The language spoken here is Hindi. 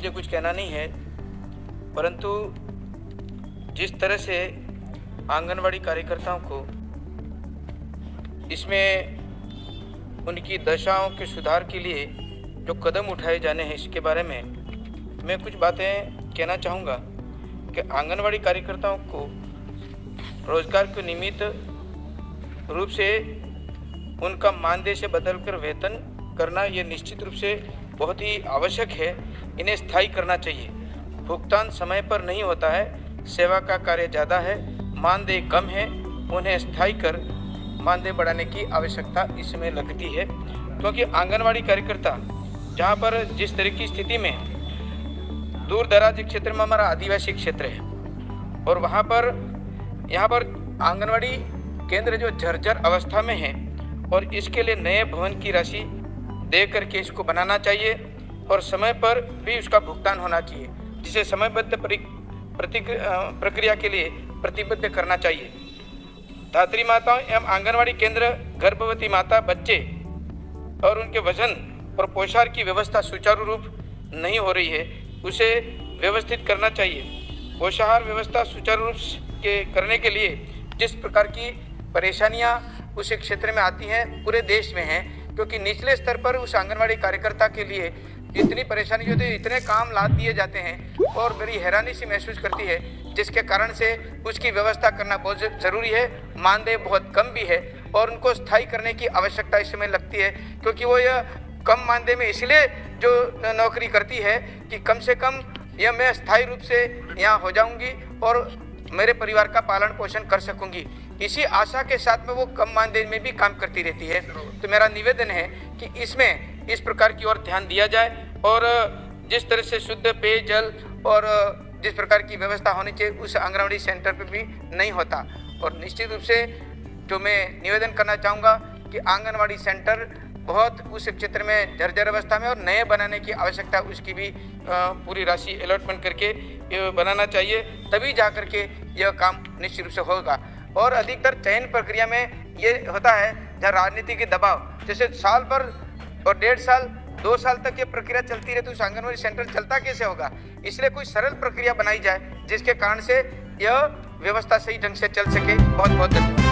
मुझे कुछ कहना नहीं है, परंतु जिस तरह से आंगनवाड़ी कार्यकर्ताओं को इसमें उनकी दशाओं के सुधार के लिए जो कदम उठाए जाने हैं, इसके बारे में मैं कुछ बातें कहना चाहूँगा कि आंगनवाड़ी कार्यकर्ताओं को रोजगार के निमित्त रूप से उनका मानदेय से बदलकर वेतन करना ये निश्चित रूप से बहुत ही आवश्यक है। इन्हें स्थायी करना चाहिए। भुगतान समय पर नहीं होता है, सेवा का कार्य ज़्यादा है, मानदेय कम है, उन्हें स्थायी कर मानदेय बढ़ाने की आवश्यकता इसमें लगती है। क्योंकि आंगनवाड़ी कार्यकर्ता जहाँ पर जिस तरह की स्थिति में दूर दराज क्षेत्र में हमारा आदिवासी क्षेत्र है और वहाँ पर यहाँ पर आंगनवाड़ी केंद्र जो जर्जर अवस्था में है और इसके लिए नए भवन की राशि दे करके इसको बनाना चाहिए और समय पर भी उसका भुगतान होना चाहिए, जिसे समयबद्ध प्रक्रिया के लिए प्रतिबद्ध करना चाहिए। धात्री माताओं एवं आंगनवाड़ी केंद्र गर्भवती माता, बच्चे और उनके वजन और पोषण की व्यवस्था सुचारू रूप नहीं हो रही है, उसे व्यवस्थित करना चाहिए। पोषाहार व्यवस्था सुचारू रूप के करने के लिए जिस प्रकार की परेशानियां उस क्षेत्र में आती हैं, पूरे देश में हैं, क्योंकि निचले स्तर पर उस आंगनवाड़ी कार्यकर्ता के लिए इतनी परेशानी होती है, इतने काम लाद दिए जाते हैं और बड़ी हैरानी सी महसूस करती है, जिसके कारण से उसकी व्यवस्था करना बहुत ज़रूरी है। मानदेय बहुत कम भी है और उनको स्थायी करने की आवश्यकता इस समय लगती है, क्योंकि वो यह कम मानदेय में इसलिए जो नौकरी करती है कि कम से कम यह मैं स्थायी रूप से यहाँ हो जाऊँगी और मेरे परिवार का पालन पोषण कर सकूँगी, इसी आशा के साथ में वो कम मानदेय में भी काम करती रहती है। तो मेरा निवेदन है कि इसमें इस प्रकार की ओर ध्यान दिया जाए और जिस तरह से शुद्ध पेयजल और जिस प्रकार की व्यवस्था होनी चाहिए उस आंगनवाड़ी सेंटर पे भी नहीं होता। और निश्चित रूप से जो मैं निवेदन करना चाहूँगा कि आंगनवाड़ी सेंटर बहुत उस क्षेत्र में जर्जर अवस्था में और नए बनाने की आवश्यकता, उसकी भी पूरी राशि अलॉटमेंट करके बनाना चाहिए, तभी जा कर के यह काम निश्चित रूप से होगा। और अधिकतर चयन प्रक्रिया में ये होता है जहाँ राजनीति के दबाव, जैसे साल भर और 1.5 साल 2 साल तक ये प्रक्रिया चलती रहे तो उस आंगनवाड़ी सेंटर चलता कैसे होगा। इसलिए कोई सरल प्रक्रिया बनाई जाए जिसके कारण से यह व्यवस्था सही ढंग से चल सके। बहुत बहुत धन्यवाद।